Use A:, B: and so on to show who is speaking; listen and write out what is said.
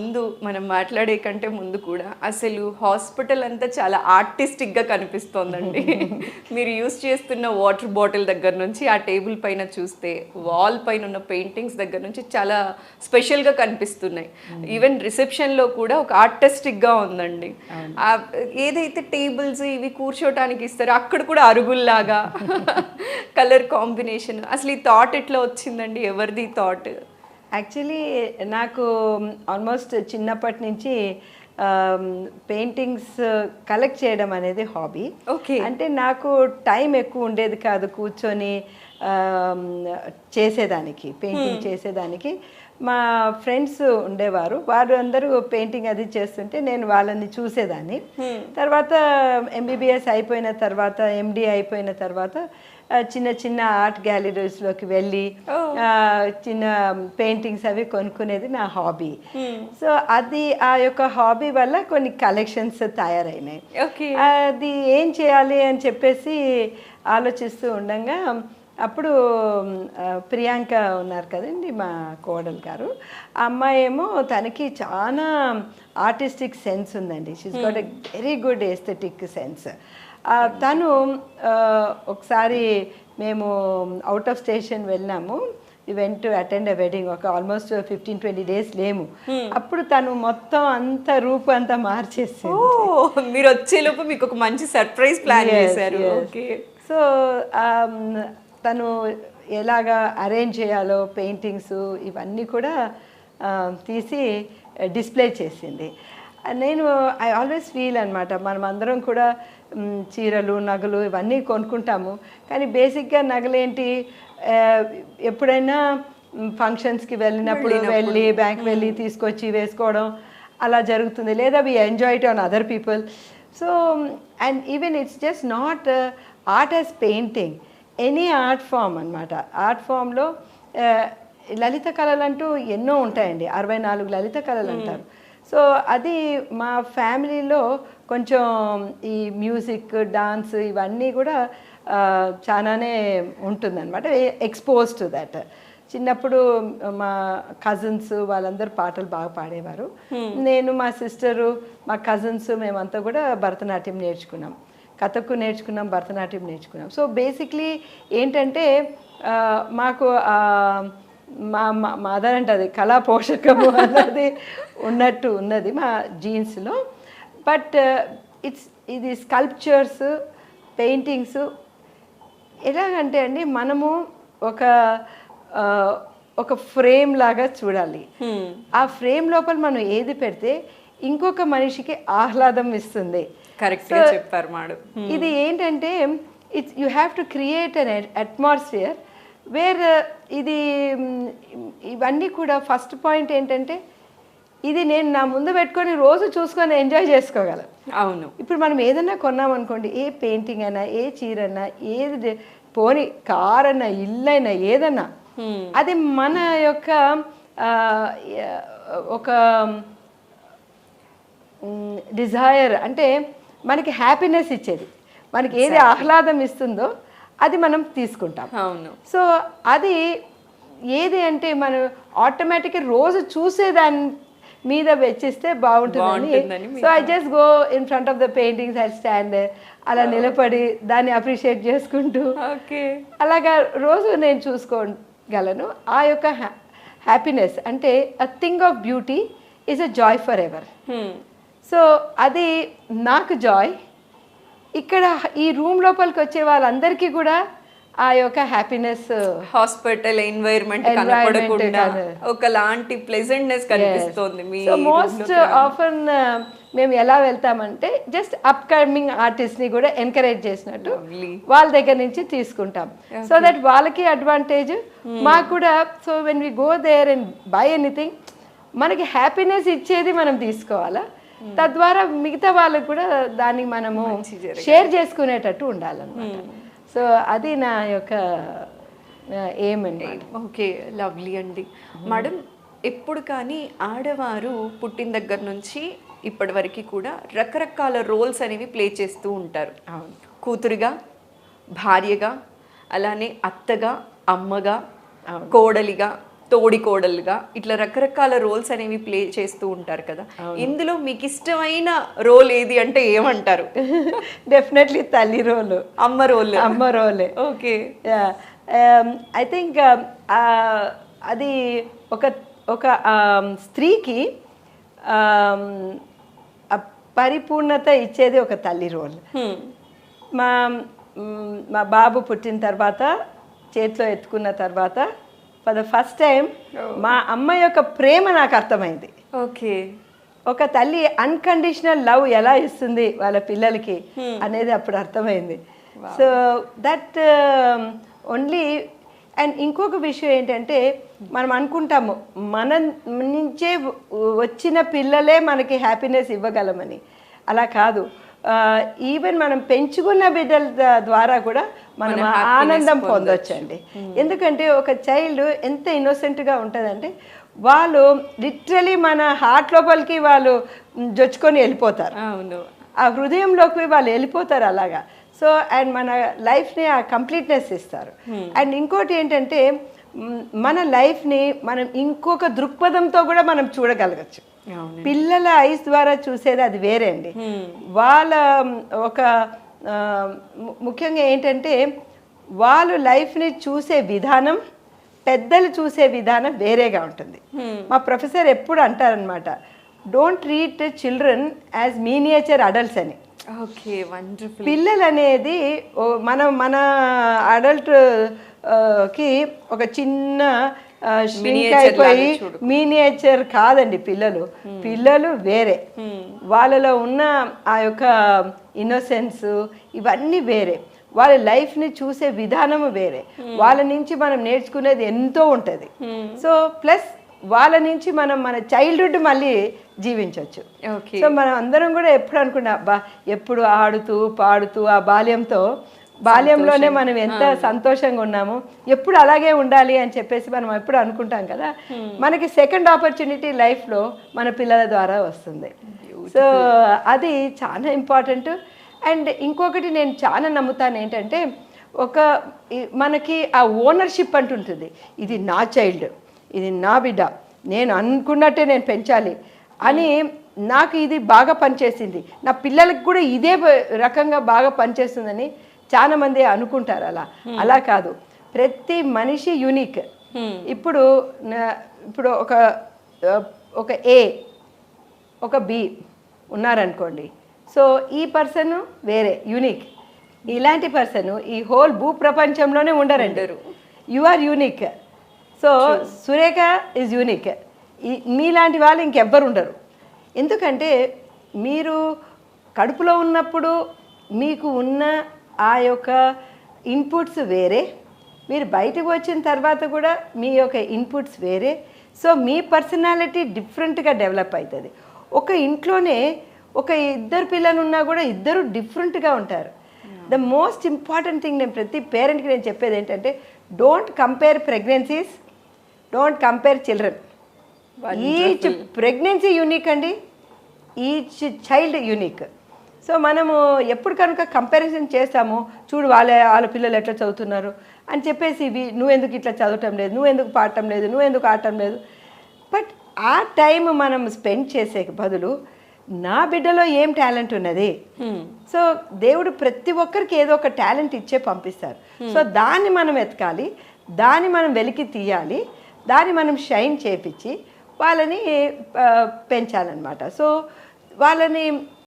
A: ముందు మనం మాట్లాడే కంటే ముందు కూడా అసలు హాస్పిటల్ అంతా చాలా ఆర్టిస్టిక్గా కనిపిస్తోందండి. మీరు యూస్ చేస్తున్న వాటర్ బాటిల్ దగ్గర నుంచి ఆ టేబుల్ పైన చూస్తే వాల్ పైన ఉన్న పెయింటింగ్స్ దగ్గర నుంచి చాలా స్పెషల్గా కనిపిస్తున్నాయి. ఈవెన్ రిసెప్షన్లో కూడా ఒక ఆర్టిస్టిక్గా ఉందండి. ఏదైతే టేబుల్స్ ఇవి కూర్చోటానికి ఇస్తారో అక్కడ కూడా అరుగుల్లాగా కలర్ కాంబినేషన్, అసలు ఈ థాట్ ఎట్లా వచ్చిందండి? ఎవరిది థాట్?
B: యాక్చువల్లీ నాకు ఆల్మోస్ట్ చిన్నప్పటి నుంచి పెయింటింగ్స్ కలెక్ట్ చేయడం అనేది హాబీ.
A: ఓకే.
B: అంటే నాకు టైం ఎక్కువ ఉండేది కాదు కూర్చొని చేసేదానికి, పెయింటింగ్ చేసేదానికి. మా ఫ్రెండ్స్ ఉండేవారు, వారు అందరూ పెయింటింగ్ అది చేస్తుంటే నేను వాళ్ళని చూసేదాన్ని. తర్వాత ఎంబీబీఎస్ అయిపోయిన తర్వాత, ఎండి అయిపోయిన తర్వాత చిన్న చిన్న ఆర్ట్ గ్యాలరీస్లోకి వెళ్ళి చిన్న పెయింటింగ్స్ అవి కొనుక్కునేది నా హాబీ. సో అది ఆ యొక్క హాబీ వల్ల కొన్ని కలెక్షన్స్ తయారైనాయి. అది ఏం చేయాలి అని చెప్పేసి ఆలోచిస్తూ ఉండగా అప్పుడు ప్రియాంక ఉన్నారు కదండి, మా కోడలు గారు. ఆ అమ్మాయి ఏమో తనకి చాలా ఆర్టిస్టిక్ సెన్స్ ఉందండి. She's got a very good aesthetic sense. తను ఒకసారి మేము అవుట్ ఆఫ్ స్టేషన్ వెళ్ళినాము, event to attend a wedding. ఒక ఆల్మోస్ట్ 15-20 days లేము. అప్పుడు తను మొత్తం అంత రూపు అంతా మార్చేసింది.
A: మీరు వచ్చేలోపు మీకు ఒక మంచి సర్ప్రైజ్ ప్లాన్ చేశారు.
B: సో తను ఎలాగా అరేంజ్ చేయాలో పెయింటింగ్స్ ఇవన్నీ కూడా తీసి డిస్ప్లే చేసింది. నేను ఐ ఆల్వేస్ ఫీల్ అనమాట, మనం అందరం కూడా చీరలు నగలు ఇవన్నీ కొనుక్కుంటాము, కానీ బేసిక్గా నగలేంటి, ఎప్పుడైనా ఫంక్షన్స్కి వెళ్ళినప్పుడు వెళ్ళి బ్యాంక్ వెళ్ళి తీసుకొచ్చి వేసుకోవడం అలా జరుగుతుంది, లేదా we enjoy it on other people. So and even it's just not art as painting, any art form అనమాట. ఆర్ట్ ఫామ్లో లలిత కళలు అంటూ ఎన్నో ఉంటాయండి, 64 లలిత కళలు అంటారు. సో అది మా ఫ్యామిలీలో కొంచెం ఈ మ్యూజిక్, డాన్స్ ఇవన్నీ కూడా చాలానే ఉంటుందన్నమాట, ఎక్స్పోజ్ టు దట్. చిన్నప్పుడు మా కజిన్స్ వాళ్ళందరూ పాటలు బాగా పాడేవారు. నేను, మా సిస్టరు, మా కజిన్స్ మేమంతా కూడా భరతనాట్యం నేర్చుకున్నాం, కథక్కు నేర్చుకున్నాం, భరతనాట్యం నేర్చుకున్నాం. సో బేసిక్లీ ఏంటంటే మాకు మా మదర్ అంటే అది కళా పోషకము అన్నది ఉన్నట్టు ఉన్నది మా జీన్స్లో. బట్ ఇది స్కల్ప్చర్స్, పెయింటింగ్స్ ఎలాగంటే అండి, మనము ఒక ఫ్రేమ్ లాగా చూడాలి. ఆ ఫ్రేమ్ లోపల మనం ఏది పెడితే ఇంకొక మనిషికి ఆహ్లాదం ఇస్తుంది.
A: కరెక్ట్గా చెప్పారు మేడం.
B: ఇది ఏంటంటే you have to create an atmosphere where ఇది ఇవన్నీ కూడా ఫస్ట్ పాయింట్ ఏంటంటే ఇది నేను నా ముందు పెట్టుకొని రోజు చూసుకొని ఎంజాయ్ చేసుకోగలను.
A: అవును.
B: ఇప్పుడు మనం ఏదన్నా కొన్నామనుకోండి, ఏ పెయింటింగ్ అయినా, ఏ చీర అన్నా, ఏది పోని కార్ అన్నా, ఇల్లు అయినా, ఏదన్నా అది మన యొక్క ఒక డిజైర్, అంటే మనకి హ్యాపీనెస్ ఇచ్చేది, మనకి ఏది ఆహ్లాదం ఇస్తుందో అది మనం తీసుకుంటాం.
A: అవును.
B: సో అది ఏది అంటే మనం ఆటోమేటిక్గా రోజు చూసేదాని మీద వెచ్చిస్తే బాగుంటుందని. So I just go in front of the paintings, I stand అలా నిలబడి దాన్ని అప్రిషియేట్ చేసుకుంటూ అలాగా రోజు నేను చూసుకోగలను. ఆ యొక్క హ్యాపీనెస్ అంటే a thing of beauty is a Joy for ever. So అది నాకు జాయ్. ఇక్కడ ఈ రూమ్ లోపలికి వచ్చే వాళ్ళందరికీ కూడా ఆ యొక్క హ్యాపీనెస్,
A: హాస్పిటల్ ఎన్వైరన్మెంట్ కనపడకుండా ఒకలాంటి ప్లెజెంట్నెస్ కనిపిస్తుంది.
B: సో మోస్ట్ ఆఫన్ మేము ఎలా వెళ్తామంటే జస్ట్ అప్ కమింగ్ ఆర్టిస్ట్ని కూడా ఎంకరేజ్ చేసినట్టు వాళ్ళ దగ్గర నుంచి తీసుకుంటాం. సో దట్ వాళ్ళకి అడ్వాంటేజ్, మాకు కూడా. So when we go there and buy anything, మనకి హ్యాపీనెస్ ఇచ్చేది మనం తీసుకోవాలా, తద్వారా మిగతా వాళ్ళకు కూడా దాన్ని మనము షేర్ చేసుకునేటట్టు ఉండాలన్నమాట. సో అది నా యొక్క ఎయిమ్ అండి.
A: ఓకే, లవ్లీ అండి. మేడం, ఎప్పుడు కానీ ఆడవారు పుట్టిన దగ్గర నుంచి ఇప్పటి వరకు కూడా రకరకాల రోల్స్ అనేవి ప్లే చేస్తూ ఉంటారు. కూతురుగా, భార్యగా, అలానే అత్తగా, అమ్మగా, కోడలిగా, తోడి కోడలుగా ఇట్లా రకరకాల రోల్స్ అనేవి ప్లే చేస్తూ ఉంటారు కదా, ఇందులో మీకు ఇష్టమైన రోల్ ఏది అంటే ఏమంటారు?
B: డెఫినెట్లీ తల్లి రోలు,
A: అమ్మ రోల్.
B: అమ్మ రోలే.
A: ఓకే.
B: ఐ థింక్ అది ఒక ఒక స్త్రీకి పరిపూర్ణత ఇచ్చేది ఒక తల్లి రోల్. మా మా బాబు పుట్టిన తర్వాత చేతిలో ఎత్తుకున్న తర్వాత ఫర్ ద ఫస్ట్ టైం మా అమ్మ యొక్క ప్రేమ నాకు అర్థమైంది.
A: ఓకే.
B: ఒక తల్లి అన్కండిషనల్ లవ్ ఎలా ఇస్తుంది వాళ్ళ పిల్లలకి అనేది అప్పుడు అర్థమైంది. So that only. అండ్ ఇంకొక విషయం ఏంటంటే, మనం అనుకుంటాము మన నుంచే వచ్చిన పిల్లలే మనకి హ్యాపీనెస్ ఇవ్వగలమని. అలా కాదు. ఈవెన్ మనం పెంచుకున్న బిడ్డల ద్వారా కూడా మనం ఆనందం పొందొచ్చండి. ఎందుకంటే ఒక చైల్డ్ ఎంత ఇన్నోసెంట్గా ఉంటుందంటే, వాళ్ళు లిటరలీ మన హార్ట్ లోపలికి వాళ్ళు జొచ్చుకొని వెళ్ళిపోతారు.
A: అవును,
B: ఆ హృదయంలోకి వాళ్ళు వెళ్ళిపోతారు అలాగా. సో అండ్ మన లైఫ్ని ఆ కంప్లీట్నెస్ ఇస్తారు. అండ్ ఇంకోటి ఏంటంటే, మన లైఫ్ని మనం ఇంకొక దృక్పథంతో కూడా మనం చూడగలగచ్చు. పిల్లల ఐస్ ద్వారా చూసేది అది వేరే అండి. వాళ్ళ ఒక ముఖ్యంగా ఏంటంటే, వాళ్ళు లైఫ్ని చూసే విధానం, పెద్దలు చూసే విధానం వేరేగా ఉంటుంది. మా ప్రొఫెసర్ ఎప్పుడు అంటారనమాట, don't treat children as miniature adults అని.
A: Okay, wonderful.
B: పిల్లలు అనేది మన అడల్ట్ కి ఒక చిన్న ష్రింక్ అయిపోయి మీనియేచర్ కాదండి. పిల్లలు వేరే. వాళ్ళలో ఉన్న ఆ యొక్క ఇన్నోసెన్స్ ఇవన్నీ వేరే. వాళ్ళ లైఫ్ని చూసే విధానము వేరే. వాళ్ళ నుంచి మనం నేర్చుకునేది ఎంతో ఉంటుంది. సో ప్లస్ వాళ్ళ నుంచి మనం మన చైల్డ్హుడ్ మళ్ళీ జీవించవచ్చు. సో మనం అందరం కూడా ఎప్పుడు అనుకున్నా, అబ్బా ఎప్పుడు ఆడుతూ పాడుతూ ఆ బాల్యంలోనే మనం ఎంత సంతోషంగా ఉన్నాము, ఎప్పుడు అలాగే ఉండాలి అని చెప్పేసి మనం ఎప్పుడు అనుకుంటాం కదా. మనకి సెకండ్ ఆపర్చునిటీ లైఫ్లో మన పిల్లల ద్వారా వస్తుంది. సో అది చాలా ఇంపార్టెంట్. అండ్ ఇంకొకటి నేను చాలా నమ్ముతాను ఏంటంటే, మనకి ఆ ఓనర్షిప్ అంటుంటుంది. ఇది నా చైల్డ్, ఇది నా బిడ్డ, నేను అనుకున్నట్టే నేను పెంచాలి అని. నాకు ఇది బాగా పనిచేసింది, నా పిల్లలకి కూడా ఇదే రకంగా బాగా పనిచేస్తుందని చాలామంది అనుకుంటారు. అలా కాదు. ప్రతి మనిషి యూనిక్. ఇప్పుడు ఒక ఏ ఒక బి ఉన్నారనుకోండి. సో ఈ పర్సన్ వేరే యూనిక్. ఇలాంటి పర్సన్ ఈ హోల్ భూ ప్రపంచంలోనే ఉండరు. You are unique. So Surekha is unique. మీలాంటి వాళ్ళు ఇంకెవ్వరు ఉండరు. ఎందుకంటే మీరు కడుపులో ఉన్నప్పుడు మీకు ఉన్న ఆ యొక్క ఇన్పుట్స్ వేరే, మీరు బయటకు వచ్చిన తర్వాత కూడా మీ యొక్క ఇన్పుట్స్ వేరే. సో మీ పర్సనాలిటీ డిఫరెంట్గా డెవలప్ అవుతుంది. ఒక ఇంట్లోనే ఒక ఇద్దరు పిల్లలు ఉన్నా కూడా ఇద్దరు డిఫరెంట్గా ఉంటారు. ద మోస్ట్ ఇంపార్టెంట్ థింగ్ నేను ప్రతి పేరెంట్కి నేను చెప్పేది ఏంటంటే, don't compare pregnancies, don't compare children. Each pregnancy unique అండి, ఈచ్ చైల్డ్ యూనిక్. సో మనము ఎప్పుడు కనుక కంపారిజన్ చేస్తామో, చూడు వాళ్ళ పిల్లలు ఎట్లా చదువుతున్నారు అని చెప్పేసి, నువ్వెందుకు ఇట్లా చదవటం లేదు, నువ్వెందుకు పాడటం లేదు, నువ్వెందుకు ఆడటం లేదు. బట్ ఆ టైం మనం స్పెండ్ చేసే బదులు, నా బిడ్డలో ఏం టాలెంట్ ఉన్నది. సో దేవుడు ప్రతి ఒక్కరికి ఏదో ఒక టాలెంట్ ఇచ్చే పంపిస్తారు. సో దాన్ని మనం ఎతకాలి, దాన్ని మనం వెలికి తీయాలి, దాన్ని మనం షైన్ చేపించి వాళ్ళని పెంచాలన్నమాట. సో వాళ్ళని